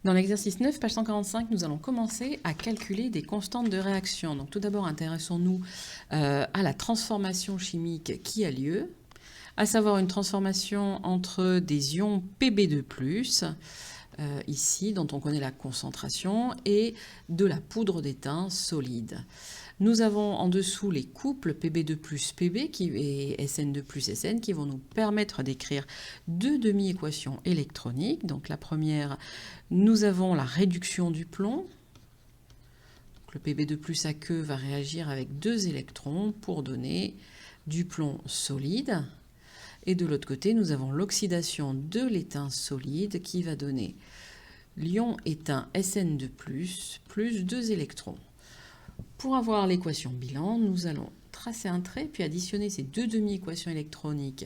Dans l'exercice 9, page 145, nous allons commencer à calculer des constantes de réaction. Donc tout d'abord, intéressons-nous à la transformation chimique qui a lieu, à savoir une transformation entre des ions Pb2+, ici, dont on connaît la concentration, et de la poudre d'étain solide. Nous avons en dessous les couples Pb2+ Pb et Sn2+ Sn qui vont nous permettre d'écrire deux demi-équations électroniques. Donc la première, nous avons la réduction du plomb. Donc, le Pb2+ aqueux va réagir avec deux électrons pour donner du plomb solide. Et de l'autre côté, nous avons l'oxydation de l'étain solide qui va donner l'ion étain Sn2+, plus deux électrons. Pour avoir l'équation bilan, nous allons tracer un trait, puis additionner ces deux demi-équations électroniques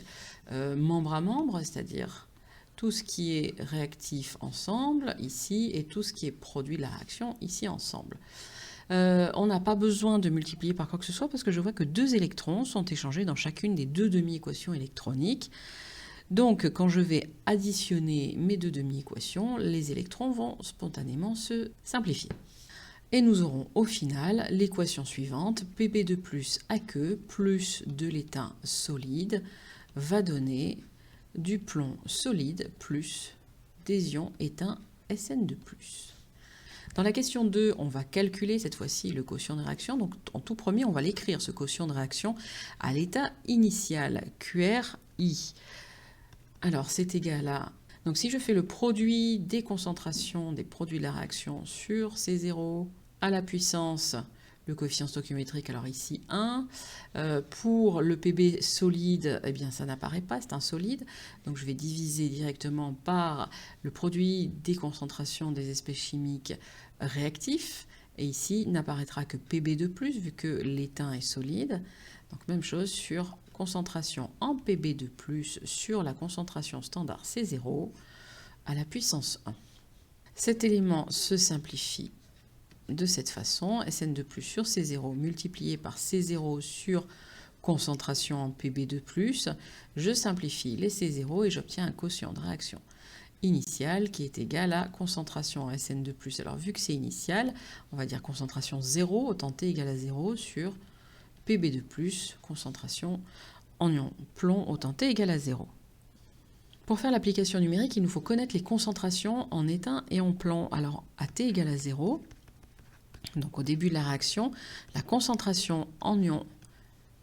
membre à membre, c'est-à-dire tout ce qui est réactif ensemble, ici, et tout ce qui est produit de la réaction, ici, ensemble. On n'a pas besoin de multiplier par quoi que ce soit, parce que je vois que deux électrons sont échangés dans chacune des deux demi-équations électroniques. Donc, quand je vais additionner mes deux demi-équations, les électrons vont spontanément se simplifier. Et nous aurons au final l'équation suivante, Pb2+ aqueux plus de l'étain solide va donner du plomb solide plus des ions étain Sn2+. Dans la question 2, on va calculer cette fois-ci le quotient de réaction. Donc en tout premier, on va l'écrire, ce quotient de réaction, à l'état initial, QRI. Alors c'est égal à... Donc si je fais le produit des concentrations des produits de la réaction sur C0 à la puissance, le coefficient stoichiométrique, alors ici 1, pour le Pb solide, eh bien ça n'apparaît pas, c'est un solide, donc je vais diviser directement par le produit des concentrations des espèces chimiques réactifs, et ici n'apparaîtra que Pb2+, vu que l'étain est solide, donc même chose sur concentration en Pb2+, sur la concentration standard C0 à la puissance 1. Cet élément se simplifie de cette façon, Sn2+ sur C0 multiplié par C0 sur concentration en Pb2+, je simplifie les C0 et j'obtiens un quotient de réaction initial qui est égal à concentration en Sn2+. Alors vu que c'est initial, on va dire concentration 0, autant T égale à 0 sur Pb2+, concentration en ion plomb, autant T égale à 0. Pour faire l'application numérique, il nous faut connaître les concentrations en étain et en plomb. Alors à T égale à 0, donc au début de la réaction, la concentration en ion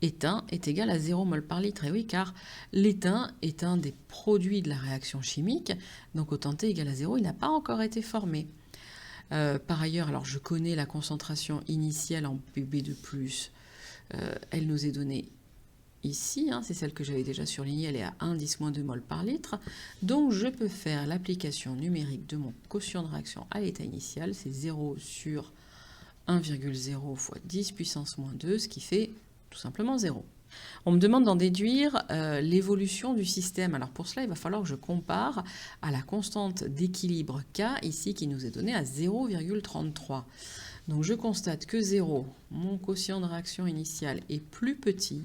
étain est égale à 0 mol par litre. Et oui, car l'étain est un des produits de la réaction chimique, donc autant T égale à 0, il n'a pas encore été formé. Par ailleurs, alors je connais la concentration initiale en Pb2+, elle nous est donnée ici, c'est celle que j'avais déjà surlignée, elle est à 1,10-2 mol par litre. Donc je peux faire l'application numérique de mon quotient de réaction à l'état initial, c'est 0 sur 1,0 fois 10 puissance moins 2, ce qui fait tout simplement 0. On me demande d'en déduire l'évolution du système. Alors pour cela, il va falloir que je compare à la constante d'équilibre K, ici, qui nous est donnée à 0,33. Donc je constate que 0, mon quotient de réaction initial, est plus petit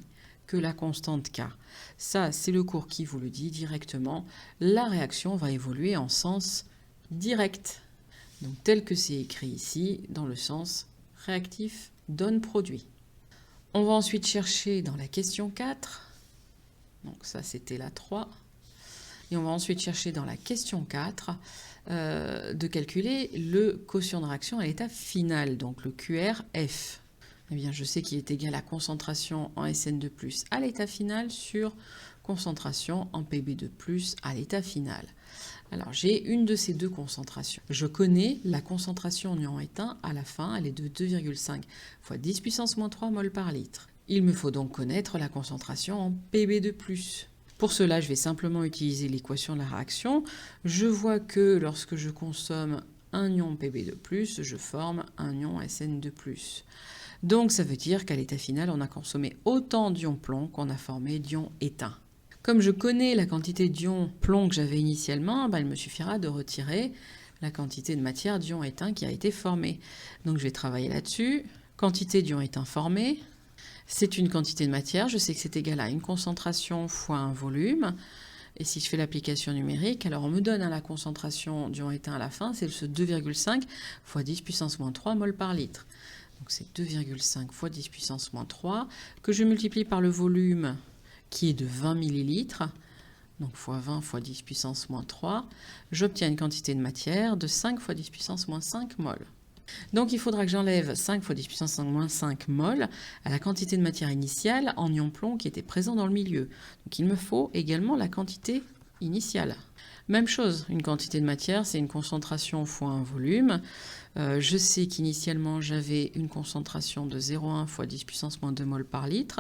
que la constante K. Ça, c'est le cours qui vous le dit directement. La réaction va évoluer en sens direct. Donc tel que c'est écrit ici, dans le sens réactif donne produit. On va ensuite chercher dans la question 4, donc ça c'était la 3, et on va ensuite chercher dans la question 4 de calculer le quotient de réaction à l'état final, donc le QRF. Eh bien je sais qu'il est égal à concentration en Sn2+ à l'état final sur concentration en Pb2+ à l'état final. Alors j'ai une de ces deux concentrations. Je connais la concentration en ion étain à la fin, elle est de 2,5 fois 10 puissance moins 3 mol par litre. Il me faut donc connaître la concentration en Pb2+. Pour cela, je vais simplement utiliser l'équation de la réaction. Je vois que lorsque je consomme un ion Pb2+, je forme un ion Sn2+. Donc ça veut dire qu'à l'état final, on a consommé autant d'ions plomb qu'on a formé d'ions étain. Comme je connais la quantité d'ions plomb que j'avais initialement, il me suffira de retirer la quantité de matière d'ions étain qui a été formée. Donc je vais travailler là-dessus. Quantité d'ions étain formée, c'est une quantité de matière. Je sais que c'est égal à une concentration fois un volume. Et si je fais l'application numérique, alors on me donne la concentration d'ion éteint à la fin, c'est ce 2,5 fois 10 puissance moins 3 mol par litre. Donc c'est 2,5 fois 10 puissance moins 3 que je multiplie par le volume qui est de 20 millilitres. Donc fois 20 fois 10 puissance moins 3, j'obtiens une quantité de matière de 5 fois 10 puissance moins 5 mol. Donc il faudra que j'enlève 5 fois 10 puissance moins 5 mol à la quantité de matière initiale en ion plomb qui était présent dans le milieu. Donc il me faut également la quantité initiale. Même chose, une quantité de matière, c'est une concentration fois un volume. Je sais qu'initialement j'avais une concentration de 0,1 fois 10 puissance moins 2 mol par litre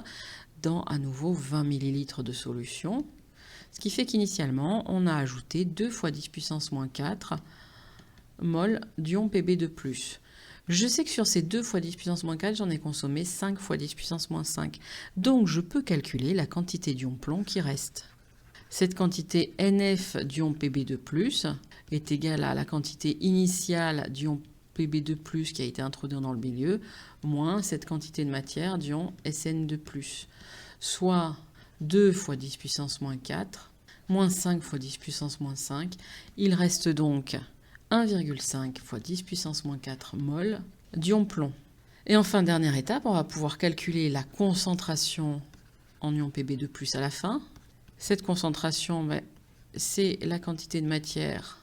dans à nouveau 20 millilitres de solution. Ce qui fait qu'initialement, on a ajouté 2 fois 10 puissance moins 4 mol d'ion Pb2+. Je sais que sur ces 2 fois 10 puissance moins 4, j'en ai consommé 5 fois 10 puissance moins 5. Donc je peux calculer la quantité d'ion plomb qui reste. Cette quantité NF d'ion Pb2+, est égale à la quantité initiale d'ion Pb2+, qui a été introduit dans le milieu, moins cette quantité de matière d'ion SN2+, soit 2 fois 10 puissance moins 4, moins 5 fois 10 puissance moins 5. Il reste donc 1,5 fois 10 puissance moins 4 mol d'ion plomb. Et enfin, dernière étape, on va pouvoir calculer la concentration en ion Pb2+ à la fin. Cette concentration, c'est la quantité de matière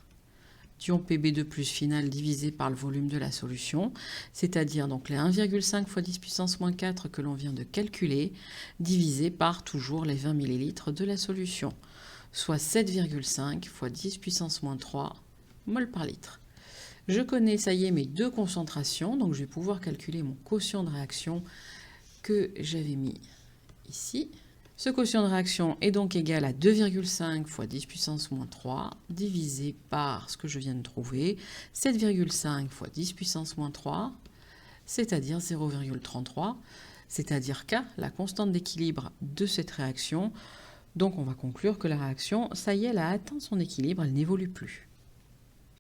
d'ion Pb2+ final divisé par le volume de la solution, c'est-à-dire donc les 1,5 fois 10 puissance moins 4 que l'on vient de calculer, divisé par toujours les 20 ml de la solution, soit 7,5 fois 10 puissance moins 3 mol par litre. Je connais, ça y est, mes deux concentrations, donc je vais pouvoir calculer mon quotient de réaction que j'avais mis ici. Ce quotient de réaction est donc égal à 2,5 fois 10 puissance moins 3 divisé par ce que je viens de trouver, 7,5 fois 10 puissance moins 3, c'est-à-dire 0,33, c'est-à-dire K, la constante d'équilibre de cette réaction. Donc on va conclure que la réaction, ça y est, elle a atteint son équilibre, elle n'évolue plus.